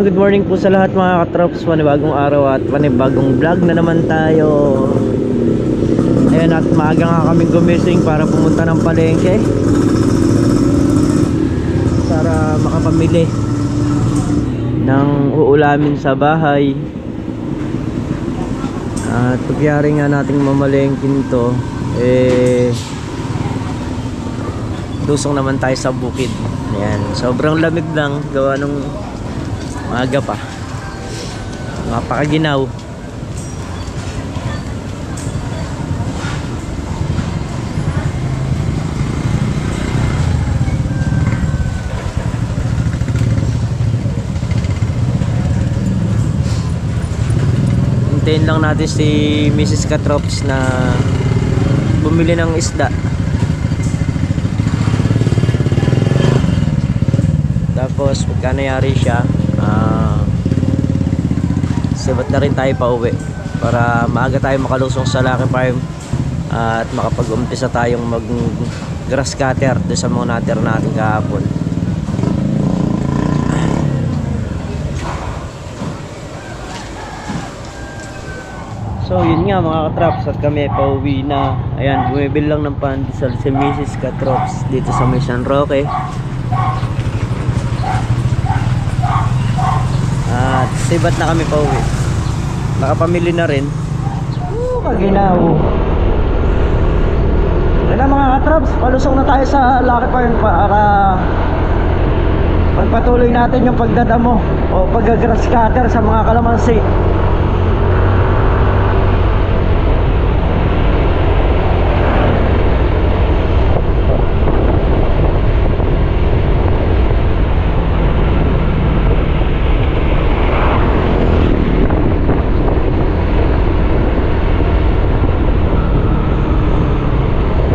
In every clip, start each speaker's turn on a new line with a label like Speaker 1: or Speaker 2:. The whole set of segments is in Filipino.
Speaker 1: good morning po sa lahat mga katrops. Panibagong araw at panibagong vlog na naman tayo. Ayan, at maaga nga kaming gumising para pumunta ng palengke para makapamili ng uulamin sa bahay. At pagyari nga nating mamalengkin to, lusong naman tayo sa bukid. Ayan, sobrang lamig lang gawa nung maaga pa, napakaginaw. Hintayin lang natin si Mrs. Katrops na bumili ng isda. Tapos pagka nangyari siya, sibat na rin tayo pa uwi para maaga tayo makalusong sa Lucky Farm at makapag-umpisa tayong mag grass cutter doon sa mga natira natin kahapon. So yun nga mga katrops, at kami pauwi na. Ayan, bumibili lang ng pandesal si Mrs. Katrops dito sa may San Roque. At sibat na kami pauwi. Nakapamili na rin. Kaginaw. Kaya mga katrops, palusong na tayo sa Lucky Farm para pagpatuloy natin yung pagdadamo o pag-grass cutter sa mga kalamansi.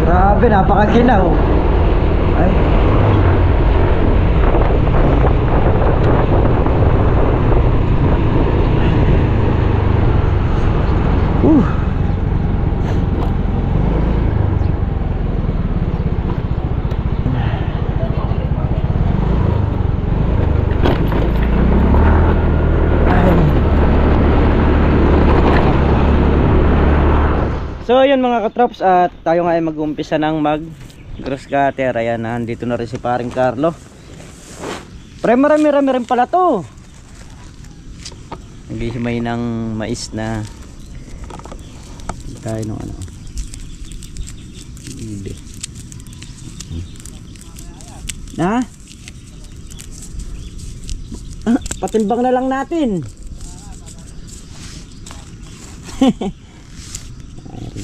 Speaker 1: Grabe, napakaginaw. Ay. So ayun mga katrops, at tayo nga ay mag-umpisa ng mag grass cutter. Ayan, nandito na rin si paring Carlo. Pre, marami rin pala to. Naghihimay ng mais na tayo ng ano, bibi na patimbang na lang natin.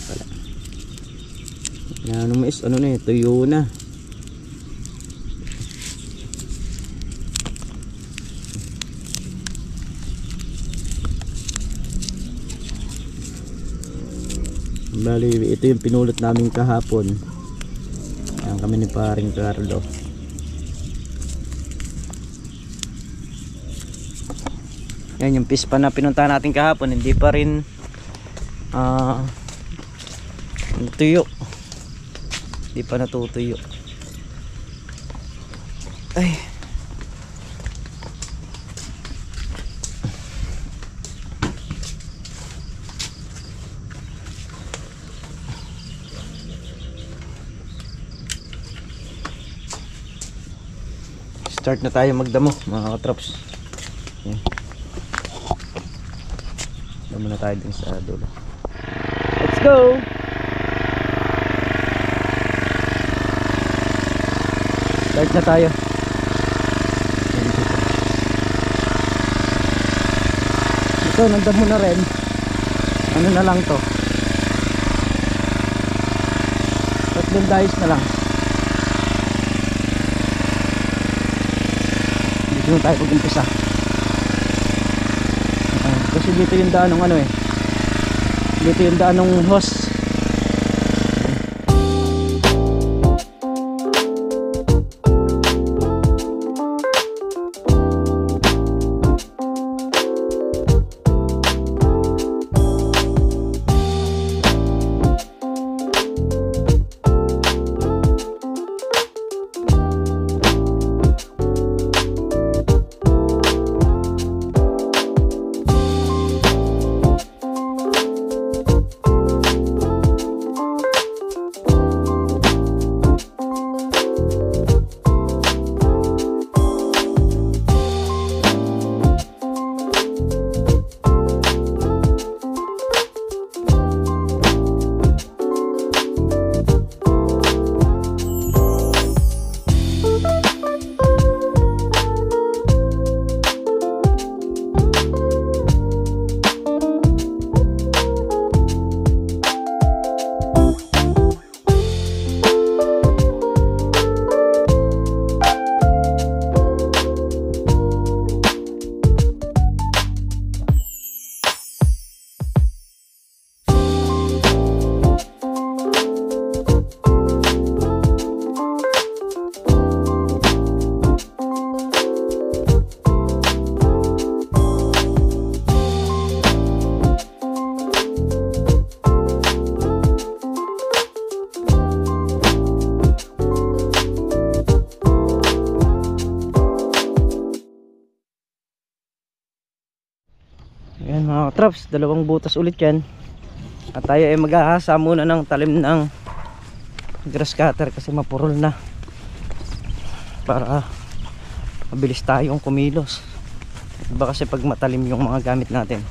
Speaker 1: Pala. Ano mais, ano na eh, tuyo na. Bali, ito yung pinulot namin kahapon. Ayan kami ni paring Carlo. Yan yung pispa na pinuntahan natin kahapon, hindi pa rin tuyo, di pa natutuyo. Ay, start na tayo magdamo mga katrops. Damo na tayo din sa dulo. Let's go. Start na tayo. Ito, nandamo na rin. Ano na lang to, tatlong dahis na lang. Dito na tayo pag-umpisa. Kasi dito yung daan ng ano eh, dito yung daan ng hose. Ayan mga katrops, dalawang butas ulit yan. At tayo ay maghahasa muna ng talim ng grass cutter kasi mapurol na, para mabilis tayong kumilos. Iba kasi pag matalim yung mga gamit natin.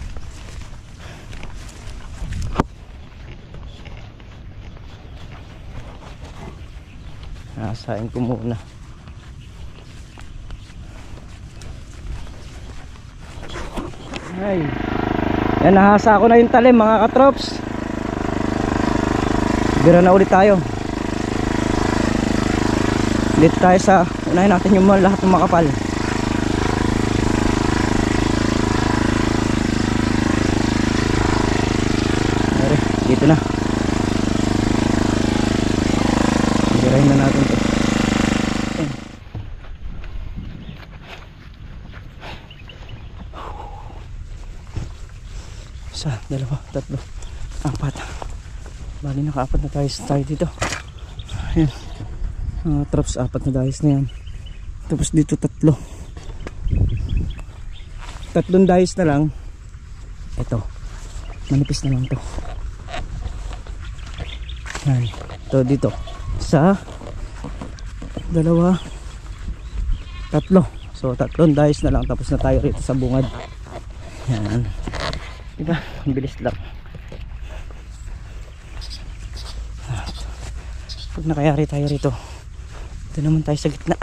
Speaker 1: Hasain ko muna. Ay, yan, nahasa ko na yung talim mga katrops. Bira na ulit tayo. Dito tayo sa unahin natin yung lahat ng makapal. Dito na. Birahin na natin ito. Isa, dalawa, tatlo, apat. Bali naka-apat na tayo dito. Ayan. Traps, apat na dahis na yan. Tapos dito tatlo. Tatlong dahis na lang. Ito. Manipis na lang to. Ayan. Ito dito. Isa, dalawa, tatlo. So tatlong dahis na lang. Tapos na tayo rito sa bungad. Ayan. Diba? Ang bilis lang. Pag nakayari tayo rito, ito naman tayo sa gitna.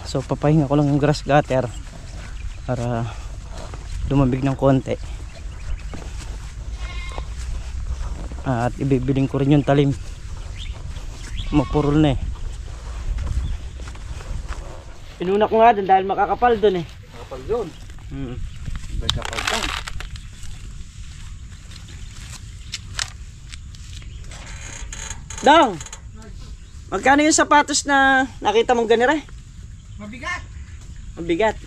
Speaker 1: So papahinga ko lang yung grass cutter para lumambig ng konti. At ibibiling ko rin yung talim. Mapurol na eh. Pinuna ko nga dun dahil makakapal dun eh.
Speaker 2: Makapal dun? Makapal dun.
Speaker 1: Dong! Magkano yung sapatos na nakita mong ganira eh?
Speaker 2: Mabigat!
Speaker 1: Mabigat.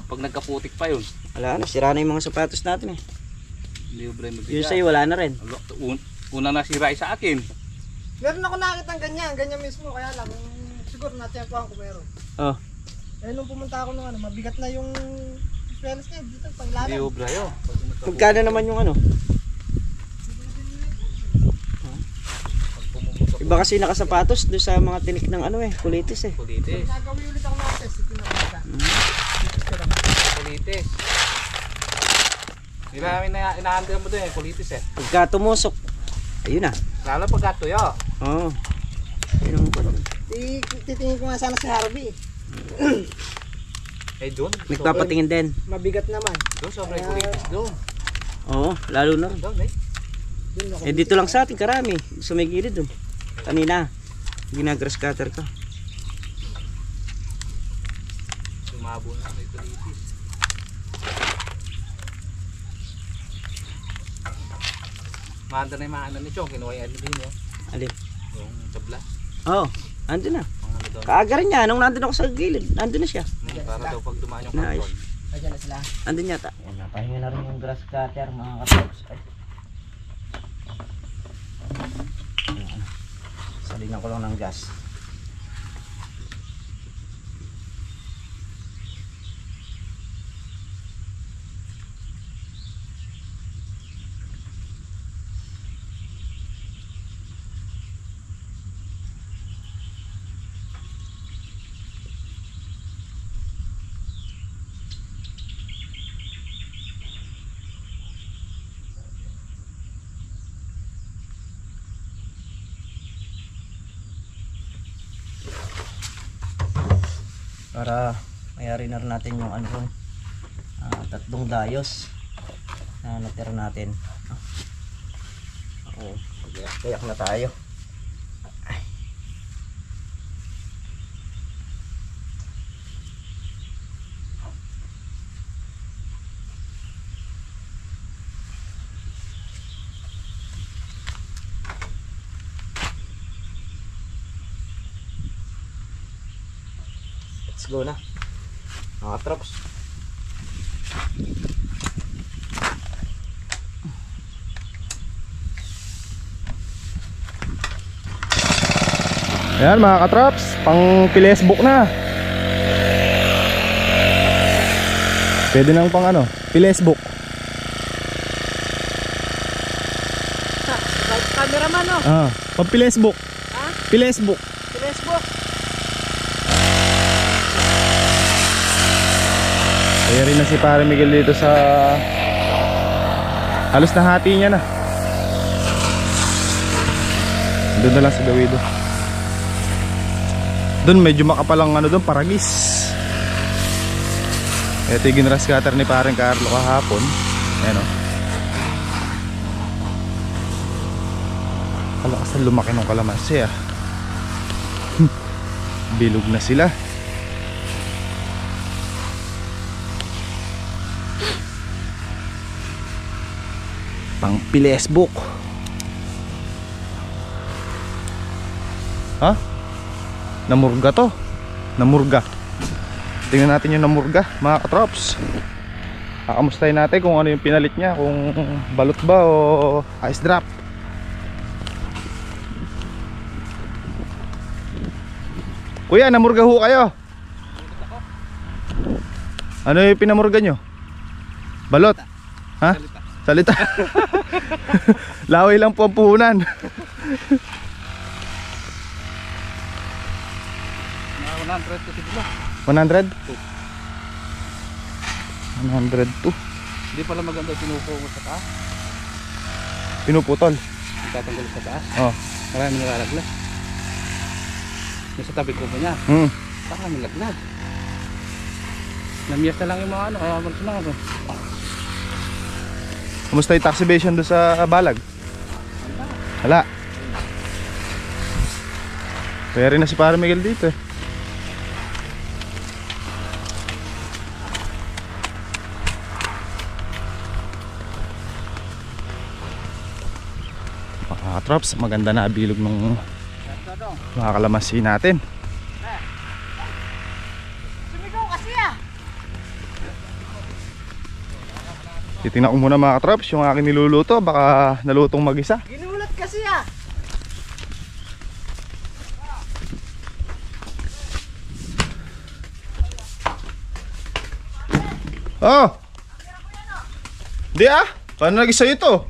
Speaker 2: Pag nagkaputik pa yun.
Speaker 1: Wala na, sira na yung mga sapatos natin eh.
Speaker 2: Hindi yung mabigat.
Speaker 1: Yung sa'yo wala na rin.
Speaker 2: Una nasira sa akin.
Speaker 3: Meron ako nakita ng ganyan mismo, kaya lang siguro natiyempohan ko meron.
Speaker 1: Oh.
Speaker 3: Eh nung pumunta ako nung mabigat na yung swells niya dito
Speaker 2: Hindi
Speaker 3: panglalan.
Speaker 2: yung brayo.
Speaker 1: Magkano naman yung ano? Iba kasi nakasapatos doon sa mga tinik ng ano eh, kulitis eh.
Speaker 2: Kulitis.
Speaker 3: Nagawin ulit ako ng test, ito na kita.
Speaker 2: Kulitis. Hindi namin ina-handle mo doon eh, kulitis eh.
Speaker 1: Pagka tumusok, ayun na.
Speaker 2: Lalo pag katuyo.
Speaker 1: Oo. Ayun ang ano.
Speaker 3: Titingin ko nga sana si Harvey.
Speaker 2: Eh doon.
Speaker 1: Nagpapatingin din.
Speaker 3: Mabigat naman.
Speaker 2: Doon sobrang kulitis doon.
Speaker 1: Oo, lalo na rin.
Speaker 2: Doon eh.
Speaker 3: Dun ako.
Speaker 1: Eh dito lang sa atin karami, sa may gilid doon. Kanina, ginagrass cutter ka.
Speaker 2: Sumabo na may kulitis. Maanda na yung maanda ni Chong, kinuha yung din mo.
Speaker 1: Alin?
Speaker 2: Yung tabla.
Speaker 1: Oo, andun na.
Speaker 2: Ang ano doon.
Speaker 1: Kaaga rin niya, nung nandun ako sa gilid, nandun na siya.
Speaker 2: Para daw pag dumaan yung
Speaker 1: Nice.
Speaker 2: karton.
Speaker 3: Ayan na sila.
Speaker 1: Andun yata. Ayan, napahinga na rin yung grass cutter mga katrops. Salingan ko lang ng gas. Para mayari na rin natin yung ano ron, tatlong dayos na natira natin. Oo, kayak na tayo. Let's go na mga traps.
Speaker 4: Ayan mga katraps, pang Facebook na. Pwede nang pang ano, pilesbook.
Speaker 1: Cameraman no?
Speaker 4: Pang pilesbook.
Speaker 1: Ha?
Speaker 4: Pilesbook.
Speaker 1: Facebook.
Speaker 4: Kaya rin na si Pare Miguel dito sa halos nahati niya na. Doon na lang sa Dawido. Doon medyo makapalang ano doon, paragis. Ito yung ginras cutter ni Pareng Carlo kahapon. Ayan o. Kalakas na lumaki ng kalamansi ah. Bilog na sila. Pang pilesbook. Ha? Namurga to. Namurga. Tingnan natin yung namurga, mga katrops. Kakamustahin natin kung ano yung pinalit niya, kung balot ba o ice drop. Kuya, namurga ho kayo. Ano yung pinamurga nyo? Balot? Ha? Salita. Laway lang po ang puhunan.
Speaker 2: 100 kasi pula.
Speaker 4: 100? 102.
Speaker 2: Hindi pala maganda pinupo mo sa taas.
Speaker 4: Pinuputol.
Speaker 2: Itatanggal sa taas.
Speaker 4: Oh.
Speaker 2: Marami nilalaglag. Yung sa tabi ko pa niya. Saka nilaglag. Namiyas na lang yung mga ano. Kaya malis na ako.
Speaker 4: Kamusta yung taxibation doon sa balag? Wala. Kaya rin na si Pare Miguel dito eh. Mga trops, maganda na bilog ng mga kalamansi natin.
Speaker 1: Sumigaw kasi ah.
Speaker 4: Titingnan ko muna mga trops yung aking niluluto, baka nalutong mag-isa.
Speaker 1: Ginulat kasi ah.
Speaker 4: Oh! Di ah! Paano nag-isa ito?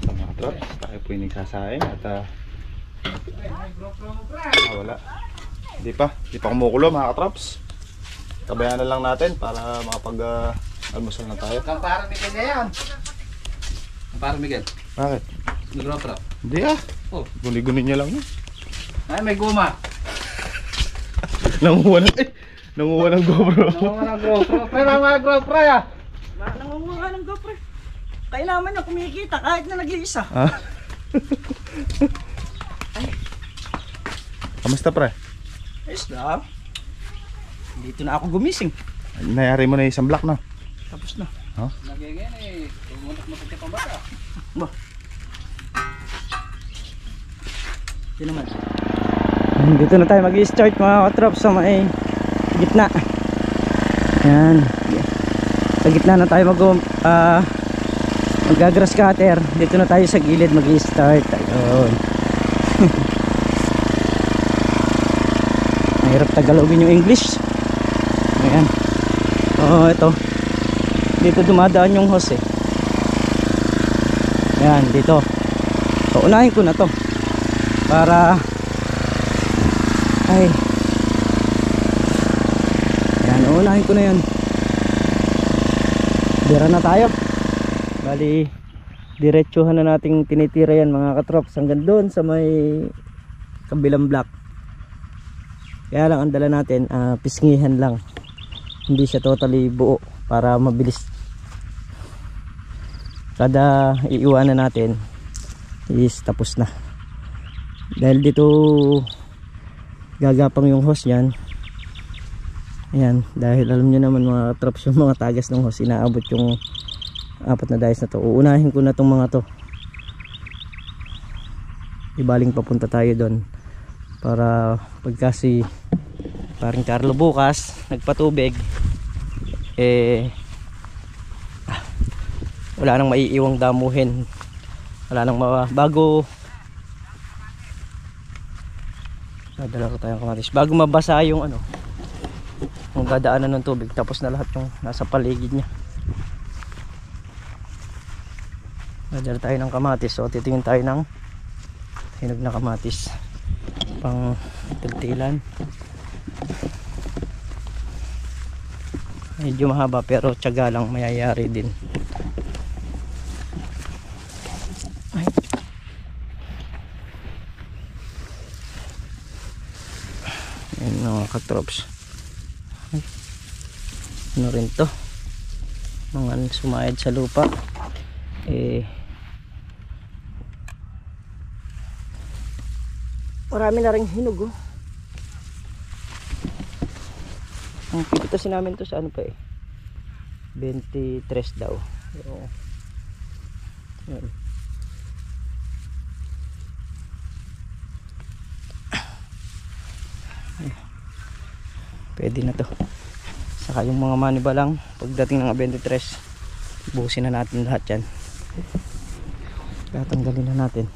Speaker 4: Mga trops, tayo po yung nagsasaing at wala. Di pa kumukulo mga katrops. Kabayan na lang natin para makapag-almusal na tayo.
Speaker 2: Ang Pare Miguel na yan. Ang Pare Miguel.
Speaker 4: Bakit?
Speaker 2: Nag-drop.
Speaker 4: Hindi ah.
Speaker 2: Oh.
Speaker 4: Guni-guni niya lang yun.
Speaker 2: Ay, may guma.
Speaker 4: Nanguha ng GoPro.
Speaker 2: Nangunga ng GoPro. Pero mga GoPro ya.
Speaker 1: Nangunguha ng GoPro. Kailangan niya kumikita kahit na nag-iisa.
Speaker 4: Ah? Kamusta pre?
Speaker 1: Ayos lang. Dito na ako gumising.
Speaker 4: Nayari mo na isang block na.
Speaker 1: Tapos na.
Speaker 2: Nagiging eh. Tumuntak mo sa pang bata.
Speaker 1: Ba? Ito naman. Dito na tayo mag-i-start mga katrop sa may gitna. Yan. Sa gitna na tayo mag-grass cutter. Dito na tayo sa gilid mag-i-start. Ayun. Mahirap tagalogin yung English. Ayan. Oo, ito. Dito dumadaan yung hose eh. Ayan, dito. So, unahin ko na to. Para ay. Ayan, unahin ko na yan. Dira na tayo. Bali, diretsuhan na nating tinitira yan mga katrops. Hanggang doon sa may kabilang block. Kaya lang ang dala natin, pisngihan lang. Hindi siya totally buo para mabilis. Kada iiwanan natin is tapos na. Dahil dito gagapang yung hose niyan. Ayan, dahil alam niyo naman mga traps yung mga tagas ng hose, inaabot yung 4 na dayos na to. Uunahin ko na tong mga to. Ibaling papunta tayo doon para pagkasi Pareng Carlo bukas nagpatubig wala nang maiiwang damuhin, wala nang bago dadala ko tayong kamatis bago mabasa yung ano Ang dadaanan ng tubig, tapos na lahat yung nasa paligid niya. Nadala tayo ng kamatis, so titingin tayo ng hinog na kamatis pang tiltilan. Medyo mahaba pero tiyaga lang mayayari din. Ay. Ayan mga katrops. Ano rin to, mga sumayad sa lupa marami na rin hinog oh. Ang pipitasin namin to sa ano pa 23 daw. So, yun. Pwede na to. Saka yung mga maniba lang, pagdating ng 23 buhusin na natin lahat yan. Tatanggalin na natin.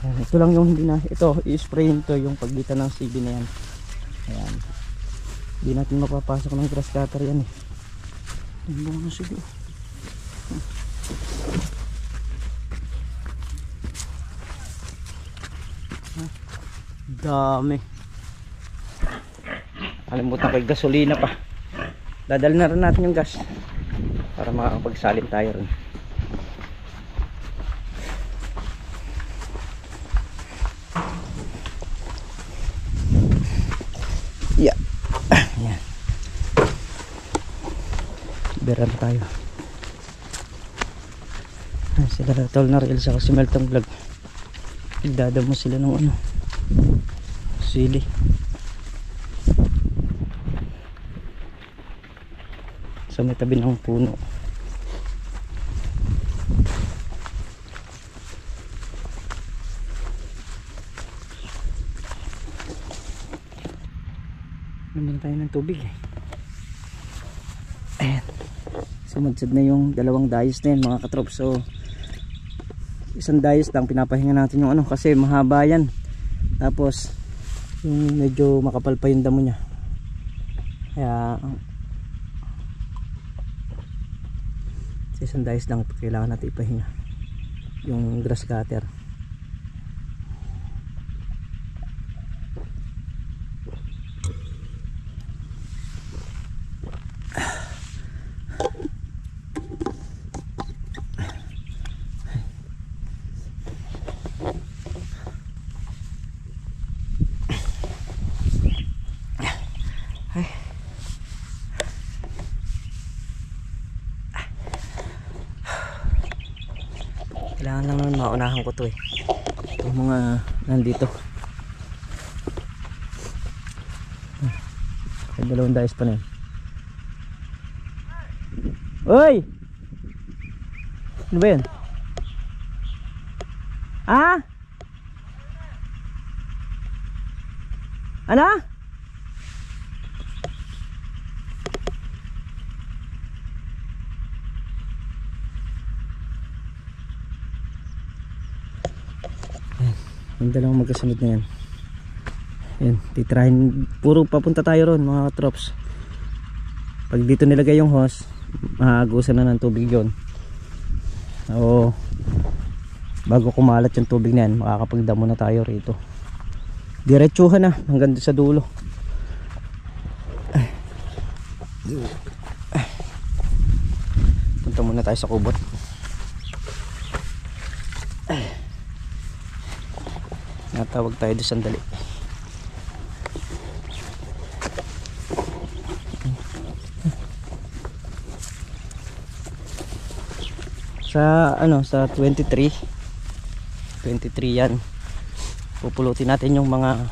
Speaker 1: Ito lang yung hindi na, ito i-spray nito yung pagitan ng CB na yan. Ayan, hindi natin mapapasok ng grass cutter yan yung bunga na CB. Dami. Kalimutan ko yung gasolina pa. Dadalhin na rin natin yung gas para makakapagsalin tayo rin. Yeah. Yan. Beran tayo. Sila tol na real sa si Melton Vlog. Idadamo sila ng ano, sili. Sa may tabi ng puno. Naman tayo ng tubig Ayan. Sumadsad na yung dalawang dayos na yan mga katrop. So isang dayos lang pinapahinga natin yung ano kasi mahaba yan. Tapos yung medyo makapal pa yung damo nya. Kaya isang dayos lang kailangan natin ipahinga yung grass cutter. Kailangan lang naman maunahan ko to itong mga nandito. May dalawang dayos pa na yun. Uy! Ano ba yun? Ah? Ano? Yung dalawang magkasunod na yan. Yan, titrahin. Puro papunta tayo ron mga trops. Pag dito nilagay yung hose, maagusan na ng tubig yon. O bago kumalat yung tubig na yan, makakapagdamo na tayo rito. Diretsuhan na hanggang sa dulo. Punta muna tayo sa kubot. Natawag tayo doon sandali. Sa ano, sa 23 yan. Pupulutin natin yung mga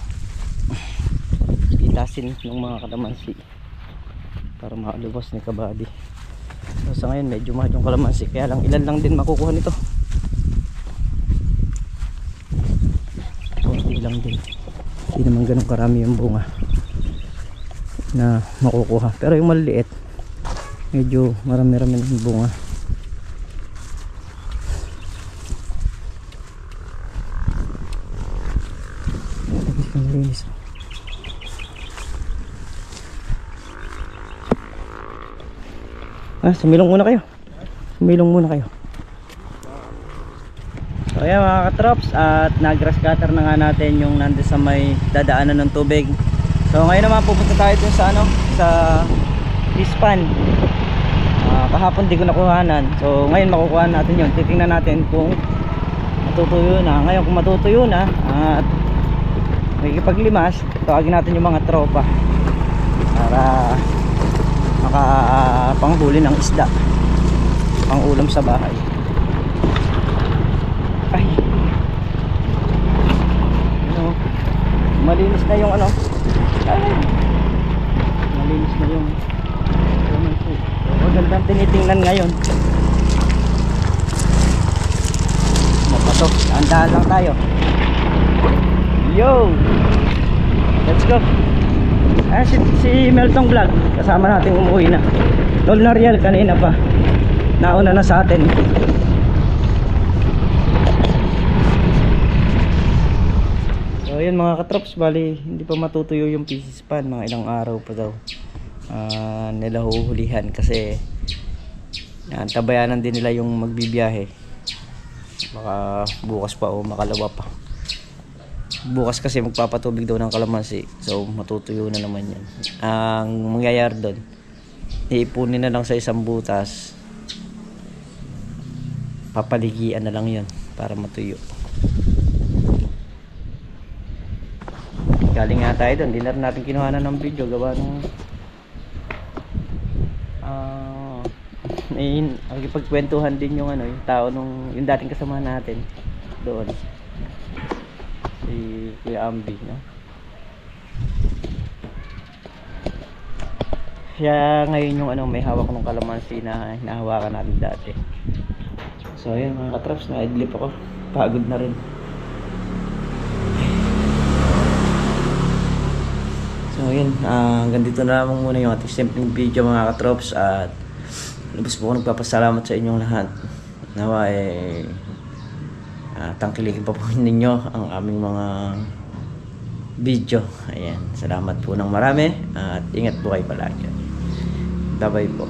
Speaker 1: pitasin ng mga kalamansi para makalubos ni kabady. So sa ngayon medyo mahal yung kalamansi, kaya lang ilan lang din makukuha nito. Lang din, hindi naman ganun karami yung bunga na makukuha, pero yung maliliit medyo marami-rami ng bunga. Malinis. Sumilong muna kayo. Sumilong muna kayo. So ayan mga katrops, at nag-grass cutter na nga natin yung nandun sa may dadaanan ng tubig. So ngayon naman pupunta tayo dun sa ano, sa pispan. Kahapon di ko nakuhanan. So ngayon makukuha natin yun. Titingnan natin kung matutuyo na. Ngayon kung matutuyo na at makikipaglimas, tawagin natin yung mga tropa para makapanghuli ng isda, pang ulam sa bahay. Ay, ano, malinis na yung ano, ay, malinis na yung magandang tinitingnan ngayon. Mapatok, andahan lang tayo. Yo, let's go. Si Meltong Vlog, kasama natin umuwi na. Lol Nariel kanina pa, nauna na sa atin. So yun mga katrops, bali hindi pa matutuyo yung pieces pan, mga ilang araw pa daw nila huhulihan kasi yan, tabayanan din nila yung magbibiyahe. Baka bukas pa o makalawa pa. Bukas kasi magpapatubig daw ng kalamansi, so matutuyo na naman yan. Ang mangyayari doon, iipunin na lang sa isang butas, papaligian na lang yun para matuyo. Galing nga tayo doon, di na natin kinuhanan ng video gawa ng ang ipagkwentuhan din yung ano, yung tao nung yung dating kasama natin doon, si Kuya Ambi, no? Siya ngayon yung ano, may hawak ng kalamansi na hinahawakan natin dati. So ayun mga katraps, na-idlip ako, pagod na rin. So yun, hanggang dito na lamang muna yung ating simpleng video mga katraps, at lubos po ako nagpapasalamat sa inyong lahat. Nawa tangkilikin pa po ninyo ang aming mga video. Ayan, salamat po ng marami at ingat po kayo palagi. Bye bye po.